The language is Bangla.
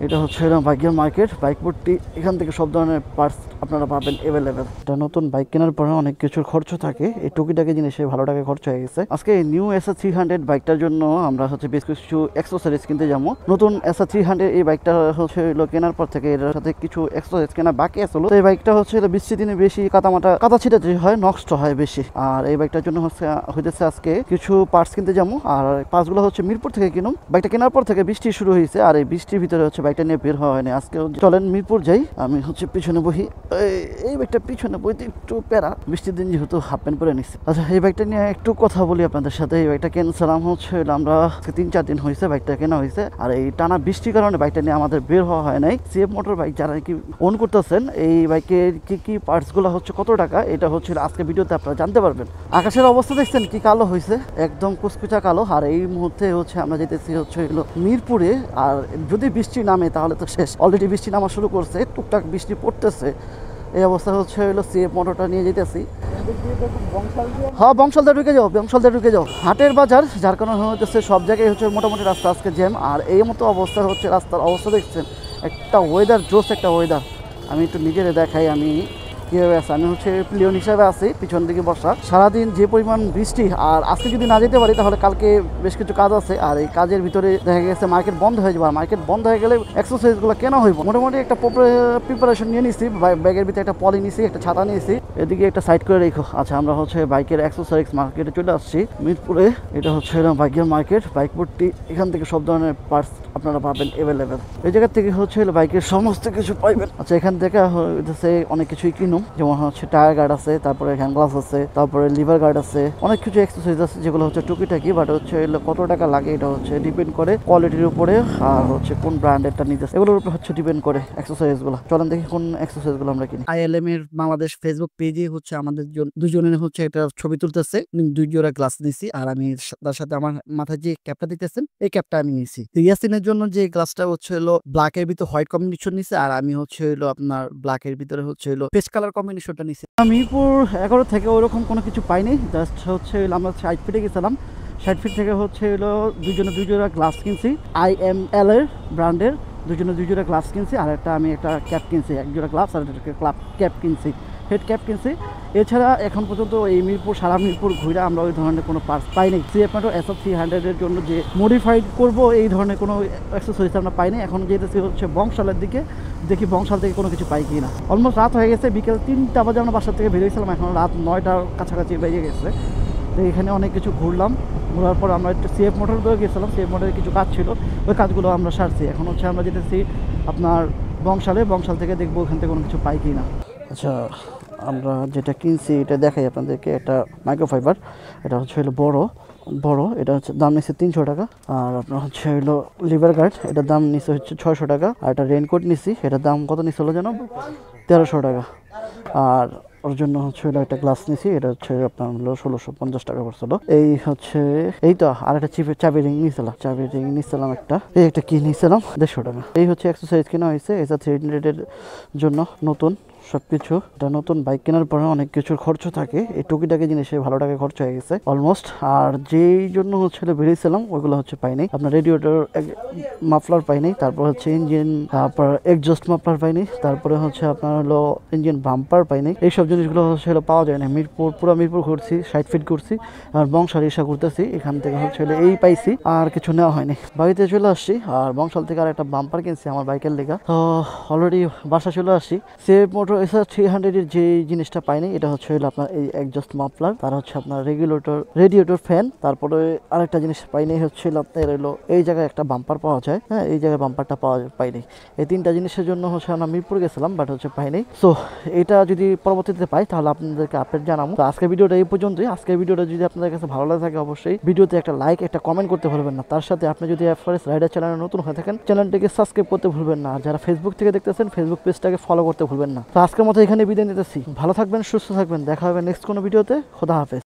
এটা হচ্ছে বাইকের মার্কেট। বাইক ভর্তি এখান থেকে সব ধরনের পার্টস আপনারা পাবেন অ্যাভেলেবেল। এটা নতুন বাইক কেনার পরে অনেক কিছুর খরচ থাকে, এই টুকিটাকি জিনিসে ভালো টাকা খরচ হয়ে গেছে। আজকে নিউ এসআর 300 বাইকটার জন্য আমরা হচ্ছে বেশ কিছু অ্যাক্সেসরিজ কিনতে যাবো। নতুন এসআর 300 এই বাইকটা হচ্ছে কেনার পর থেকে এর সাথে কিছু অ্যাক্সেসরিজ কেনা বাকি আসলো। তো এই বাইকটা হচ্ছে বৃষ্টির দিনে বেশি কাদা ছিটাতে হয়, নষ্ট হয় বেশি। আর এই বাইকটার জন্য হইতেছে আজকে কিছু পার্টস কিনতে যাবো। আর পার্টসগুলো হচ্ছে মিরপুর থেকে কিনুম। বাইকটা কেনার পর থেকে বৃষ্টি শুরু হয়েছে, আর এই বৃষ্টির ভিতরে হচ্ছে বাইকটা নিয়ে বের হওয়া হয়নি। আজকে চলেন মিরপুর যাই। আমি হচ্ছে পিছনে বহি, এই বাইকটা পিছনে বইতে একটু প্যারা, বৃষ্টির দিন যেহেতু হাফ প্যান্ট পরে নিচ্ছি। আচ্ছা, এই বাইকটা নিয়ে একটু কথা বলি আপনাদের সাথে। এই বাইকটা কেনছিলাম হচ্ছে আমরা 3-4 দিন হয়েছে বাইকটা কেনা হয়েছে। আর এই টানা বৃষ্টির কারণে বাইকটা নিয়ে আমাদের বের হওয়া হয় নাই। সিএফ মোটর বাইক যারা কি ওন করতেছেন, এই বাইকের কি পার্টসগুলো হচ্ছে কত টাকা, এটা হচ্ছে আজকে ভিডিওতে আপনারা জানতে পারবেন। আকাশের অবস্থা দেখছেন কি কালো হয়েছে, একদম কুচকুচা কালো। আর এই মুহূর্তে হচ্ছে আমরা যেতেছি হচ্ছে মিরপুরে। আর যদি বৃষ্টি নামে তাহলে তো শেষ। অলরেডি বৃষ্টি নামা শুরু করছে, টুকটাক বৃষ্টি পড়তেছে। এই অবস্থা হচ্ছে সিএফ মোটরটা নিয়ে যেতেছি। হ্যাঁ, বংশালদা ঢুকে যাও। হাটের বাজার, যার কারণে হচ্ছে সব জায়গায় হচ্ছে মোটামুটি রাস্তা আজকে জ্যাম। আর এই মতো অবস্থা হচ্ছে রাস্তার অবস্থা দেখছেন, একটা ওয়েদার জোস একটা ওয়েদার। আমি একটু নিজেরে দেখাই আমি কীভাবে আছে। আমি হচ্ছে প্লেয়ন হিসাবে আছি, পিছন দিকে বসা। সারাদিন যে পরিমাণ বৃষ্টি, আর আজকে যদি না যেতে পারি তাহলে কালকে বেশ কিছু কাজ আছে। আর এই কাজের ভিতরে দেখা গেছে মার্কেট বন্ধ হয়ে যাবে। আর মার্কেট বন্ধ হয়ে গেলে এক্সারসাইজগুলো কেনা হইব। মোটামুটি একটা প্রিপারেশন নিয়ে নিছি। ব্যাগের ভিতরে একটা পলি নিছি, একটা ছাতা নিয়েছি, এদিকে একটা সাইড করে রেখো। আচ্ছা, আমরা হচ্ছে বাইকের এক্সারসাইজ মার্কেটে চলে আসছি মিরপুরে। এটা হচ্ছে বাইকের মার্কেট। বাইক ভর্তি এখান থেকে সব ধরনের পার্টস আপনারা পাবেন অ্যাভেলেবেল। এই জায়গা থেকে হচ্ছে বাইকের সমস্ত কিছু পাইবেন। আচ্ছা, এখান থেকে হচ্ছে অনেক কিছুই কিনুম, যেমন হচ্ছে টায়ার গার্ড আছে, তারপরে হ্যান্ড গ্লাস আছে, তারপরে লিভার গার্ড আছে, অনেক কিছু এক্সারসাইজ আছে যেগুলো হচ্ছে টুকিটাকি। বাট হচ্ছে কত টাকা লাগে এটা হচ্ছে ডিপেন্ড করে কোয়ালিটির উপরে, আর হচ্ছে কোন ব্র্যান্ডেরটা নিতেছে এগুলোর উপর হচ্ছে ডিপেন্ড করে এক্সারসাইজগুলো। চলেন দেখি কোন এক্সারসাইজগুলো আমরা কিনি। আইএলএম এর বাংলাদেশ ফেসবুক পেজে হচ্ছে আমাদের দুজনের হচ্ছে একটা ছবি তুলতেছে। 2 জোড়া গ্লাস নিছি। আর আমি তার সাথে আমার মাথায় যে ক্যাপটা দিতেছেন এই ক্যাপটা আমি নিছি। ইয়াসিনের জন্য যে গ্লাসটা হচ্ছে ব্ল্যাকের ভিতরে হোয়াইট কম্বিনেশন নিছে। আর আমি হচ্ছে আপনার ব্ল্যাকের ভিতরে হচ্ছে পেস্ট কালার কম্বিনেশনটা নিছি। মিরপুর 11 থেকে ওরকম কোনো কিছু পাইনি। জাস্ট হচ্ছে আমরা 60 ফিটে গেছিলাম। 60 ফিট থেকে হচ্ছে দুজনে 2 জোড়া গ্লাস কিনছি, IML এর ব্র্যান্ডের। দুজনে 2 জোড়া গ্লাস কিনছি। আর আমি একটা ক্যাপ কিনছি, 1 জোড়া গ্লাস আর একটা ক্যাপ কিনছি, হেড ক্যাপ কিনছি। এছাড়া এখন পর্যন্ত এই সারা মিরপুর ঘুরে আমরা ওই ধরনের কোনো পার্টস পাইনি। সিএফ মোটর এসআর 300 এর জন্য যে মডিফাইড করব এই ধরনের কোনো অ্যাক্সেসরিজ আমরা পাইনি। এখন যেতেছি হচ্ছে বংশালের দিকে, দেখি বংশাল থেকে কোনো কিছু পাই কি না। অলমোস্ট রাত হয়ে গেছে, বিকেল 3টা বাজে আমরা বাসা থেকে বেরিয়েছিলাম, এখন রাত 9টার কাছাকাছি বেজে গেছে। তো এখানে অনেক কিছু ঘোরার পর আমরা একটু সিএফ মোটর দিয়ে গেছিলাম। সিএফ মোটরের কিছু কাজ ছিল, ওই কাজগুলো আমরা সারছি। এখন হচ্ছে আমরা যেতেছি আপনার বংশাল থেকে দেখবো ওখান থেকে কোনো কিছু পাই কি না। আচ্ছা, আমরা যেটা কিনছি এটা দেখাই আপনাদেরকে। এটা মাইক্রোফাইবার, এটা হচ্ছে বড়, এটা হচ্ছে দাম নিচ্ছে 300 টাকা। আর আপনার হচ্ছে লিভার গার্ড, এটার দাম নিচ্ছে হচ্ছে 600 টাকা। আর একটা রেইনকোট নিচ্ছি, এটার দাম কত নিচ্ছে যেন 1300 টাকা। আর ওর জন্য হচ্ছে একটা গ্লাস নিছি, এটা হচ্ছে আপনার 1650 টাকা পড়ছিল। এই হচ্ছে এই তো আর একটা চাবি রিং নিয়েছিলাম একটা। এই একটা কি নিয়েছিলাম 150 টাকা। এই হচ্ছে এক্সারসাইজ কেনা হয়েছে এসআর 300 এর জন্য নতুন সবকিছু। এটা নতুন বাইক কেনার পরে অনেক কিছুর খরচ থাকে, এই টুকিটাকি জিনিসে ভালো টাকা খরচ হয়ে গেছে অলমোস্ট। আর যেই জন্য হচ্ছে বেরিয়েছিলাম ওইগুলো হচ্ছে পাইনি। আপনার রেডিয়েটর মাফলার পাইনি, তারপর হচ্ছে ইঞ্জিন, তারপর এক্সজস্ট মাফলার পাইনি, তারপরে হচ্ছে আপনার ইঞ্জিন বাম্পার পাইনি। এইসব জিনিসগুলো হচ্ছে পাওয়া যায় না। পুরো মিরপুর ঘুরছি, 60 ফিট ঘুরছি, আর বংশাল ইসা ঘুরতেছি। এখান থেকে হচ্ছে এই পাইছি, আর কিছু নেওয়া হয়নি। বাড়িতে চলে আসছি। আর বংশাল থেকে আর একটা বাম্পার কিনছি আমার বাইকের লেগা। তো অলরেডি বাসা চলে আসছি। সিএফ মোটর এসআর 300 এর যে জিনিসটা পাইনি এটা হচ্ছে আপনার এই এক্সজস্ট মাফলার, তার হচ্ছে আপনার রেডিয়েটর ফ্যান। তারপরে আরেকটা জিনিস পাইনি হচ্ছে আপনার এই জায়গায় একটা বাম্পার পাওয়া যায়। হ্যাঁ, এই জায়গায় বাম্পারটা পাইনি। এই 3টা জিনিসের জন্য হচ্ছে আমরা মিরপুর গেছিলাম, বাট হচ্ছে পাইনি। সো এটা যদি পরবর্তীতে পাই তাহলে আপনাদেরকে আপডেট জানাবো। তো আজকের ভিডিওটা এই পর্যন্তই। আজকের ভিডিওটা যদি আপনাদের কাছে ভালো লাগে থাকে অবশ্যই ভিডিওতে একটা লাইক, একটা কমেন্ট করতে ভুলবেন না। তার সাথে আপনি যদি এফআরএস রাইডার চ্যানেলে নতুন হয়ে থাকেন চ্যানেলটিকে সাবস্ক্রাইব করতে ভুলবেন না। যারা ফেসবুক থেকে দেখতেছেন ফেসবুক পেজটাকে ফলো করতে ভুলবেন না। তো আজকের মতো এখানে বিদায় নিতেছি। ভালো থাকবেন, সুস্থ থাকবেন, দেখা হবে নেক্সট কোনো ভিডিওতে। খোদা হাফেজ।